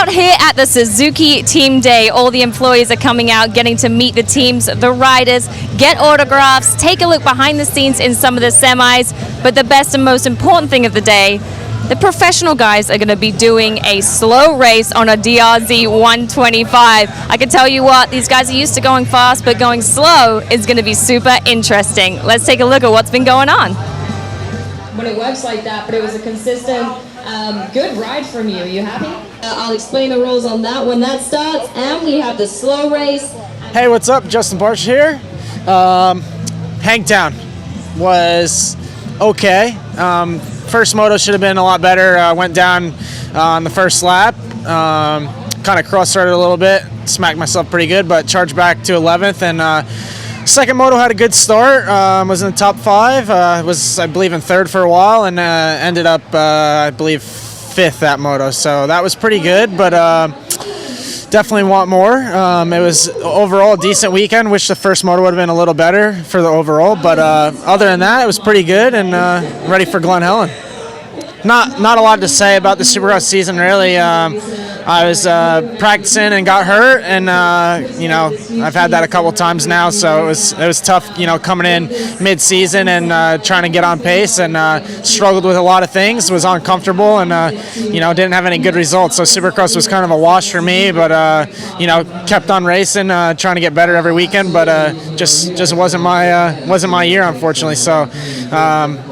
out here at the Suzuki Team Day. All the employees are coming out, getting to meet the teams, the riders, get autographs, take a look behind the scenes in some of the semis. But the best and most important thing of the day, the professional guys are going to be doing a slow race on a DR-Z125. I can tell you what, these guys are used to going fast, but going slow is going to be super interesting. Let's take a look at what's been going on. When it works like that, but it was a consistent, good ride from you. Are you happy? I'll explain the rules on that when that starts, and we have the slow race. Hey, what's up? Justin Barcia here. Hangtown was okay. First moto should have been a lot better. Went down on the first lap. Kind of cross-started a little bit. Smacked myself pretty good, but charged back to 11th. And second moto had a good start. Was in the top 5. Was, I believe, in 3rd for a while, and ended up, I believe, 5th that moto. So that was pretty good, but definitely want more. It was overall a decent weekend. Wish the first moto would have been a little better for the overall, but other than that, it was pretty good and ready for Glen Helen. Not a lot to say about the Supercross season, really. I was practicing and got hurt, and you know, I've had that a couple times now, so it was tough, you know, coming in mid-season and trying to get on pace, and struggled with a lot of things. Was uncomfortable, and you know, didn't have any good results. So Supercross was kind of a wash for me, but you know, kept on racing, trying to get better every weekend, but just wasn't my year, unfortunately. So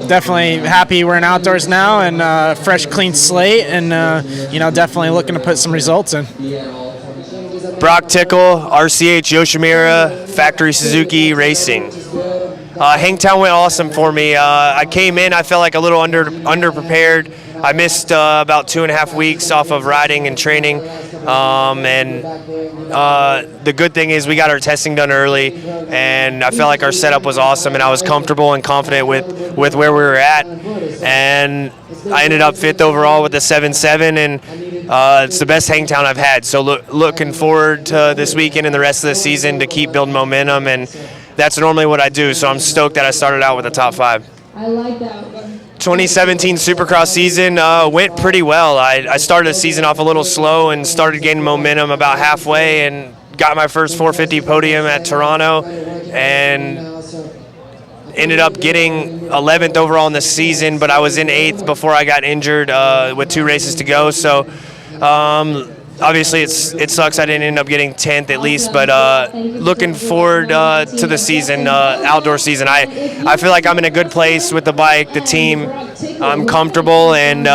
definitely happy we're in outdoors now, and fresh, clean slate, and you know, definitely looking to put some results in. Broc, Tickle, RCH, Yoshimura, Factory Suzuki Racing. Hangtown went awesome for me. I came in, I felt like a little underprepared. I missed about 2.5 weeks off of riding and training, and the good thing is we got our testing done early, and I felt like our setup was awesome, and I was comfortable and confident with where we were at, and I ended up 5th overall with a 7.7, and it's the best Hangtown I've had. So looking forward to this weekend and the rest of the season to keep building momentum, and that's normally what I do. So I'm stoked that I started out with a top 5. I like that. 2017 Supercross season went pretty well. I started the season off a little slow and started gaining momentum about halfway, and got my first 450 podium at Toronto, and ended up getting 11th overall in the season, but I was in 8th before I got injured with 2 races to go. So obviously it sucks I didn't end up getting 10th at least, but looking forward to the season, outdoor season. I feel like I'm in a good place with the bike, the team. I'm comfortable, and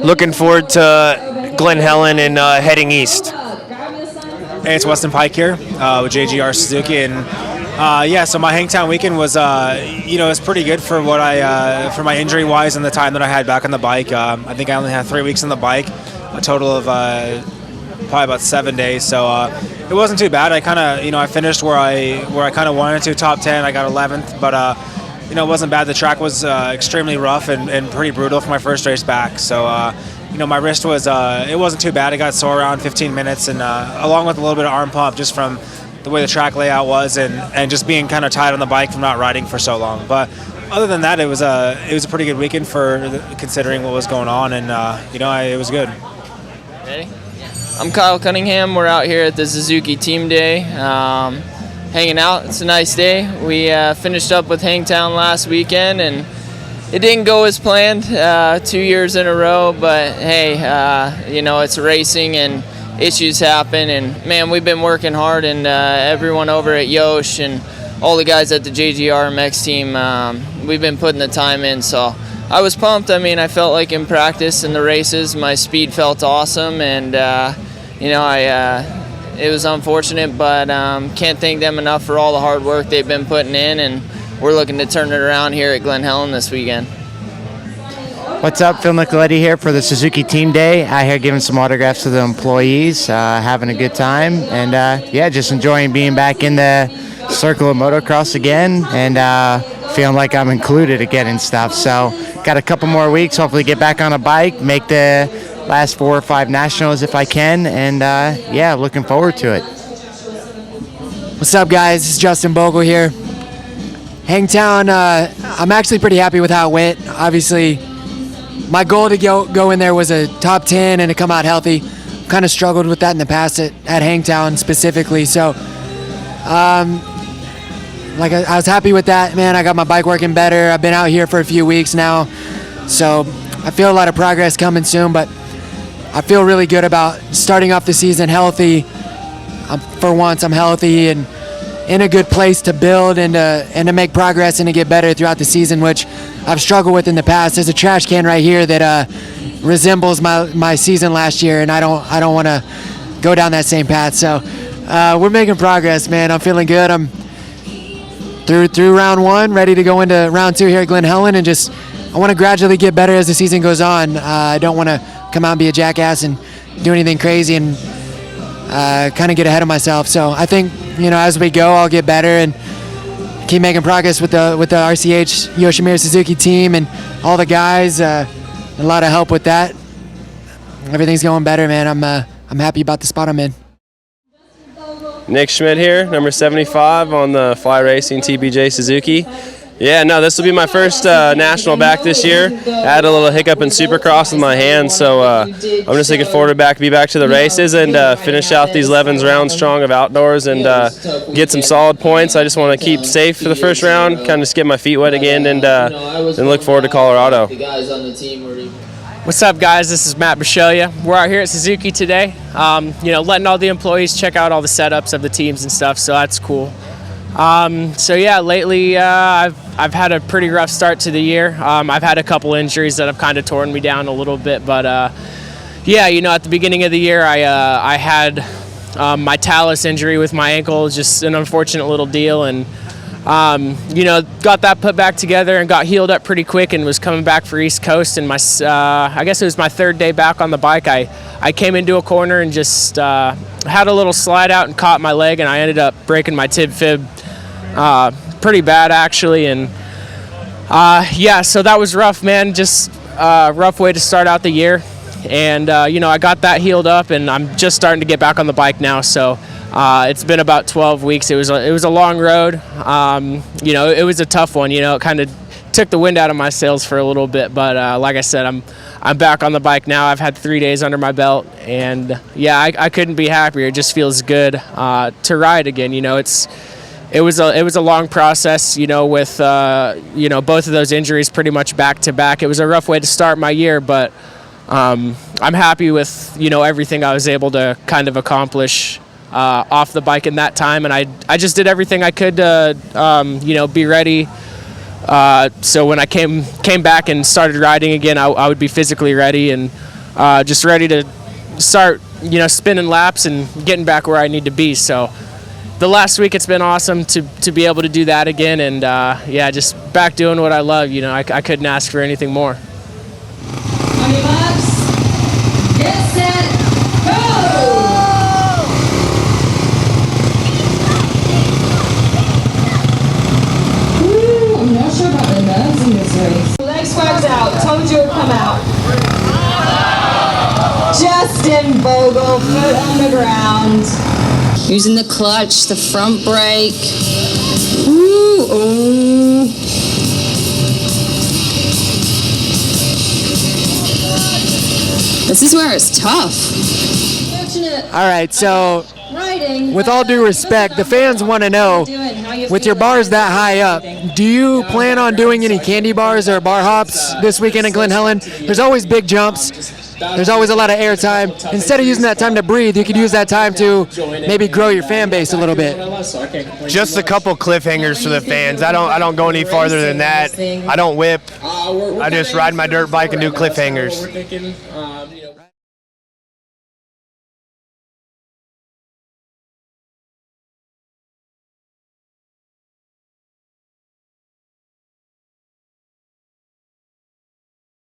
looking forward to Glen Helen and heading east. Hey, it's Weston Pike here with JGR Suzuki, and yeah, so my Hangtown weekend was, you know, it's pretty good for what for my injury wise and the time that I had back on the bike. I think I only had 3 weeks on the bike, a total of probably about 7 days. So it wasn't too bad. I kind of, you know, I finished where I kind of wanted to, top 10. I got 11th, but you know, it wasn't bad. The track was extremely rough and pretty brutal for my first race back. So you know, my wrist was, it wasn't too bad. It got sore around 15 minutes, and along with a little bit of arm pump just from the way the track layout was, and just being kind of tied on the bike from not riding for so long. But other than that, it was a pretty good weekend for considering what was going on, and you know, it was good. Ready? I'm Kyle Cunningham. We're out here at the Suzuki Team Day, hanging out. It's a nice day. We finished up with Hangtown last weekend, and it didn't go as planned 2 years in a row, but hey, you know, it's racing and issues happen, and man, we've been working hard, and everyone over at Yosh and all the guys at the JGR MX team, we've been putting the time in, so I was pumped. I mean, I felt like in practice and the races, my speed felt awesome, and you know, it was unfortunate, but can't thank them enough for all the hard work they've been putting in, and we're looking to turn it around here at Glen Helen this weekend. What's up, Phil Nicoletti here for the Suzuki Team Day. Out here giving some autographs to the employees, having a good time, and yeah, just enjoying being back in the circle of motocross again, and feeling like I'm included again and stuff. So got a couple more weeks, hopefully get back on a bike, make the last 4 or 5 nationals if I can, and yeah, looking forward to it. What's up, guys? It's Justin Bogle here. Hangtown, I'm actually pretty happy with how it went. Obviously, my goal to go in there was a top 10 and to come out healthy, kind of struggled with that in the past at Hangtown specifically. So, like I was happy with that, man. I got my bike working better. I've been out here for a few weeks now, so I feel a lot of progress coming soon. But I feel really good about starting off the season healthy. For once, I'm healthy and in a good place to build and to make progress and to get better throughout the season, which I've struggled with in the past. There's a trash can right here that resembles my season last year, and I don't want to go down that same path. So we're making progress, man. I'm feeling good. I'm through round one, ready to go into round two here at Glen Helen, and just I want to gradually get better as the season goes on. I don't want to come out and be a jackass and do anything crazy and kind of get ahead of myself. So I think, as we go, I'll get better and keep making progress with the RCH Yoshimura Suzuki team and all the guys. A lot of help with that. Everything's going better, man. I'm happy about the spot I'm in. Nick Schmidt here, number 75 on the Fly Racing TBJ Suzuki. Yeah, no, this will be my first national back this year. I had a little hiccup in Supercross with my hand, so I'm just looking forward to be back to the races and finish out these 11 rounds strong of outdoors and get some solid points. I just want to keep safe for the first round, kind of just get my feet wet again, and look forward to Colorado. What's up, guys? This is Matt Bisceglia. We're out here at Suzuki today, letting all the employees check out all the setups of the teams and stuff, so that's cool. Lately I've had a pretty rough start to the year. I've had a couple injuries that have kind of torn me down a little bit, but at the beginning of the year I had my talus injury with my ankle, just an unfortunate little deal, and got that put back together and got healed up pretty quick and was coming back for East Coast, and I guess it was my third day back on the bike. I came into a corner and just had a little slide out and caught my leg, and I ended up breaking my tib fib pretty bad actually, and so that was rough, man. Just a rough way to start out the year, and I got that healed up, and I'm just starting to get back on the bike now. So it's been about 12 weeks. It was a long road. It was a tough one. It kind of took the wind out of my sails for a little bit, but like I said, I'm back on the bike now. I've had 3 days under my belt, and I couldn't be happier. It just feels good to ride again. It was a long process, with both of those injuries pretty much back to back. It was a rough way to start my year, but I'm happy with everything I was able to kind of accomplish off the bike in that time, and I just did everything I could to be ready. So when I came back and started riding again, I would be physically ready and just ready to start spinning laps and getting back where I need to be. So the last week it's been awesome to be able to do that again, and just back doing what I love. I couldn't ask for anything more. On your marks, get set, go! Ooh, I'm not sure about the nerves in this race. Leg swags out, told you it'll come out. Justin Bogle, foot on the ground. Using the clutch, the front brake. Ooh, ooh. This is where it's tough. All right, so with all due respect, the fans want to know, with your bars that high up, do you plan on doing any candy bars or bar hops this weekend in Glen Helen? There's always big jumps. There's always a lot of air time. Instead of using that time to breathe, you could use that time to maybe grow your fan base a little bit. Just a couple cliffhangers for the fans. I don't go any farther than that. I don't whip. I just ride my dirt bike and do cliffhangers.